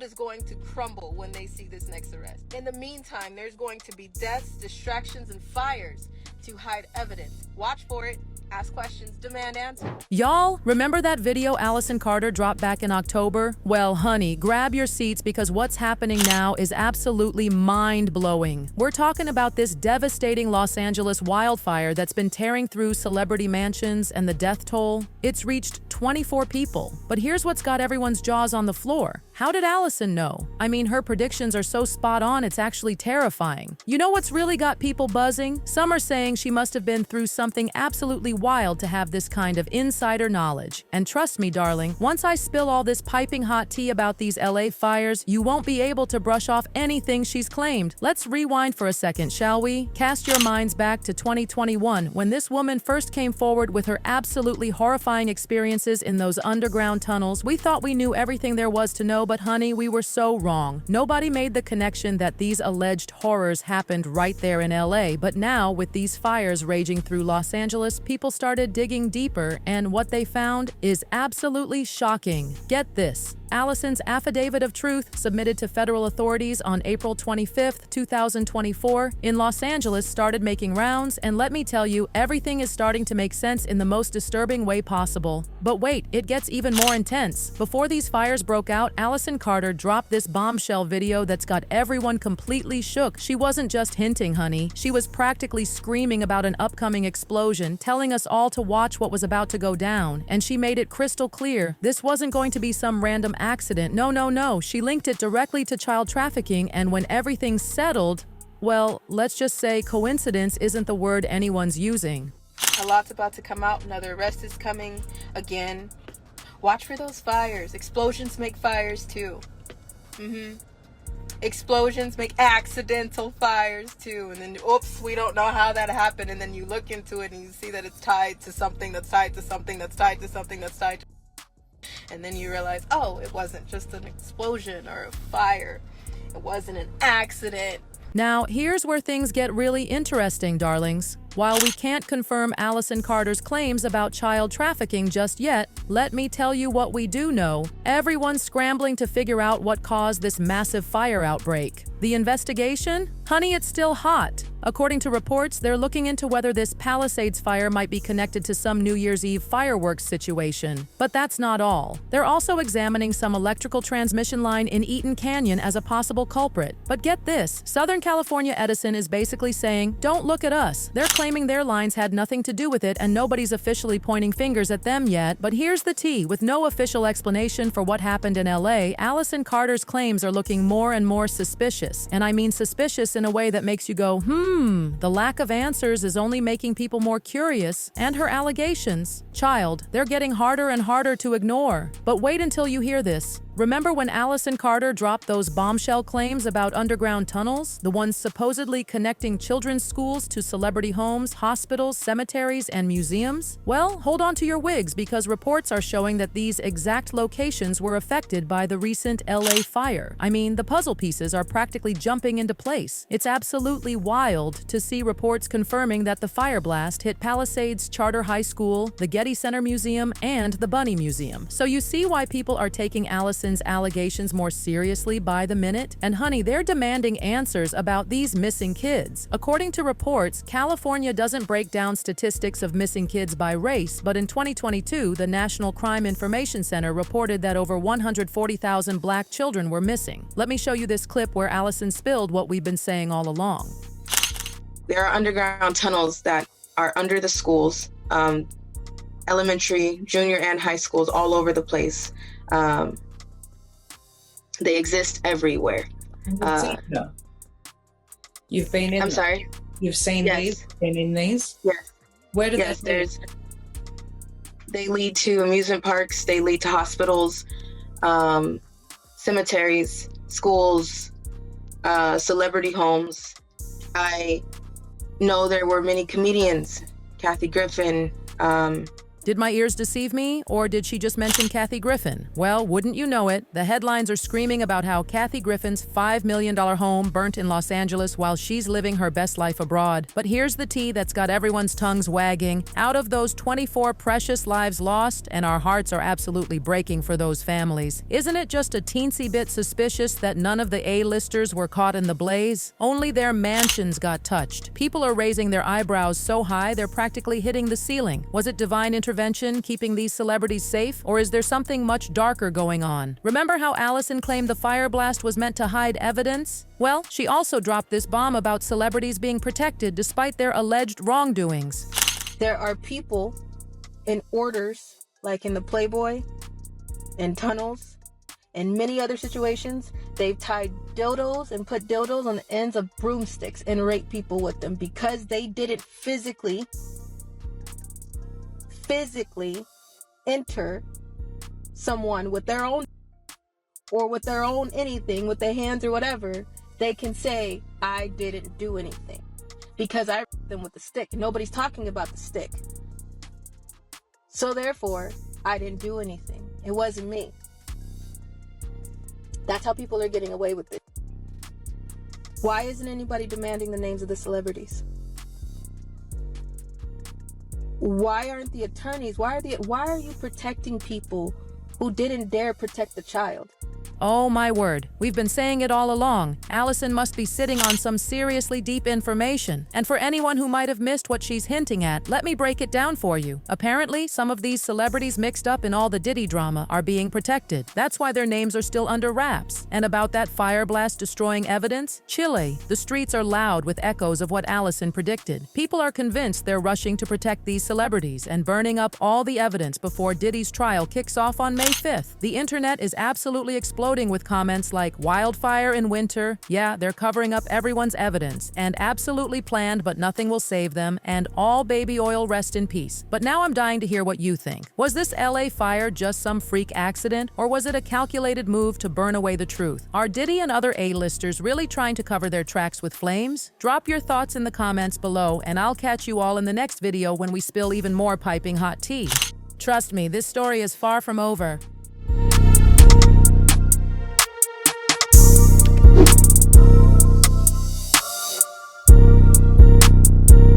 is going to crumble when they see this next arrest. In the meantime, there's going to be deaths, distractions, and fires to hide evidence. Watch for it. Ask questions, demand answers. Y'all, remember that video Allyson Carter dropped back in October? Well, honey, grab your seats because what's happening now is absolutely mind-blowing. We're talking about this devastating Los Angeles wildfire that's been tearing through celebrity mansions, and the death toll, it's reached 24 people. But here's what's got everyone's jaws on the floor. How did Allyson know? I mean, her predictions are so spot on, it's actually terrifying. You know what's really got people buzzing? Some are saying she must have been through something absolutely wild to have this kind of insider knowledge. And trust me, darling, once I spill all this piping hot tea about these LA fires, you won't be able to brush off anything she's claimed. Let's rewind for a second, shall we? Cast your minds back to 2021, when this woman first came forward with her absolutely horrifying experiences in those underground tunnels. We thought we knew everything there was to know, but honey, we were so wrong. Nobody made the connection that these alleged horrors happened right there in LA, but now, with these fires raging through Los Angeles, people started digging deeper, and what they found is absolutely shocking. Get this. Allyson's affidavit of truth, submitted to federal authorities on April 25, 2024, in Los Angeles started making rounds, and let me tell you, everything is starting to make sense in the most disturbing way possible. But wait, it gets even more intense. Before these fires broke out, Allyson Carter dropped this bombshell video that's got everyone completely shook. She wasn't just hinting, honey. She was practically screaming about an upcoming explosion, telling us all to watch what was about to go down. And she made it crystal clear. This wasn't going to be some random accident. No. She linked it directly to child trafficking, and when everything settled, well, let's just say coincidence isn't the word anyone's using. A lot's about to come out. Another arrest is coming again. Watch for those fires. Explosions make fires too. Explosions make accidental fires too. And then, oops, we don't know how that happened. And then you look into it and you see that it's tied to something that's tied to something that's tied to something that's tied to. And then you realize, oh, it wasn't just an explosion or a fire. It wasn't an accident. Now, here's where things get really interesting, darlings. While we can't confirm Allyson Carter's claims about child trafficking just yet, let me tell you what we do know. Everyone's scrambling to figure out what caused this massive fire outbreak. The investigation? Honey, it's still hot. According to reports, they're looking into whether this Palisades fire might be connected to some New Year's Eve fireworks situation. But that's not all. They're also examining some electrical transmission line in Eaton Canyon as a possible culprit. But get this, Southern California Edison is basically saying, don't look at us. They're claiming their lines had nothing to do with it, and nobody's officially pointing fingers at them yet. But here's the tea. With no official explanation for what happened in LA, Allyson Carter's claims are looking more and more suspicious. And I mean suspicious in a way that makes you go, the lack of answers is only making people more curious, and her allegations, child, they're getting harder and harder to ignore. But wait until you hear this. Remember when Allyson Carter dropped those bombshell claims about underground tunnels? The ones supposedly connecting children's schools to celebrity homes, hospitals, cemeteries, and museums? Well, hold on to your wigs, because reports are showing that these exact locations were affected by the recent LA fire. I mean, the puzzle pieces are practically jumping into place. It's absolutely wild to see reports confirming that the fire blast hit Palisades Charter High School, the Getty Center Museum, and the Bunny Museum. So you see why people are taking Allyson's allegations more seriously by the minute? And honey, they're demanding answers about these missing kids. According to reports, California doesn't break down statistics of missing kids by race, but in 2022, the National Crime Information Center reported that over 140,000 black children were missing. Let me show you this clip where Allyson spilled what we've been saying all along. There are underground tunnels that are under the schools, elementary, junior, and high schools all over the place. They exist everywhere. You've been in I'm sorry? You've seen these? Been in these? Yes. Where do Yes, they lead? They lead to amusement parks, they lead to hospitals, cemeteries, schools, celebrity homes. I know there were many comedians, Kathy Griffin, Did my ears deceive me, or did she just mention Kathy Griffin? Well, wouldn't you know it, the headlines are screaming about how Kathy Griffin's $5 million home burnt in Los Angeles while she's living her best life abroad. But here's the tea that's got everyone's tongues wagging. Out of those 24 precious lives lost, and our hearts are absolutely breaking for those families, isn't it just a teensy bit suspicious that none of the A-listers were caught in the blaze? Only their mansions got touched. People are raising their eyebrows so high they're practically hitting the ceiling. Was it divine intervention keeping these celebrities safe, or is there something much darker going on? Remember how Allyson claimed the fire blast was meant to hide evidence? Well, she also dropped this bomb about celebrities being protected despite their alleged wrongdoings. There are people in orders, like in the Playboy, in tunnels, and many other situations, they've tied dildos and put dildos on the ends of broomsticks and raped people with them because they didn't physically enter someone with their own or with their own anything, with their hands or whatever. They can say, I didn't do anything because I raped them with the stick. Nobody's talking about the stick. So therefore, I didn't do anything. It wasn't me. That's how people are getting away with it. Why isn't anybody demanding the names of the celebrities? Why aren't the attorneys, why are you protecting people who didn't dare protect the child? Oh my word, we've been saying it all along. Allyson must be sitting on some seriously deep information. And for anyone who might have missed what she's hinting at, let me break it down for you. Apparently, some of these celebrities mixed up in all the Diddy drama are being protected. That's why their names are still under wraps. And about that fire blast destroying evidence? Chile. The streets are loud with echoes of what Allyson predicted. People are convinced they're rushing to protect these celebrities and burning up all the evidence before Diddy's trial kicks off on May 5th. The internet is absolutely exploding with comments like wildfire in winter, yeah, they're covering up everyone's evidence, and absolutely planned but nothing will save them, and all baby oil rest in peace. But now I'm dying to hear what you think. Was this LA fire just some freak accident, or was it a calculated move to burn away the truth? Are Diddy and other A-listers really trying to cover their tracks with flames? Drop your thoughts in the comments below, and I'll catch you all in the next video when we spill even more piping hot tea. Trust me, this story is far from over.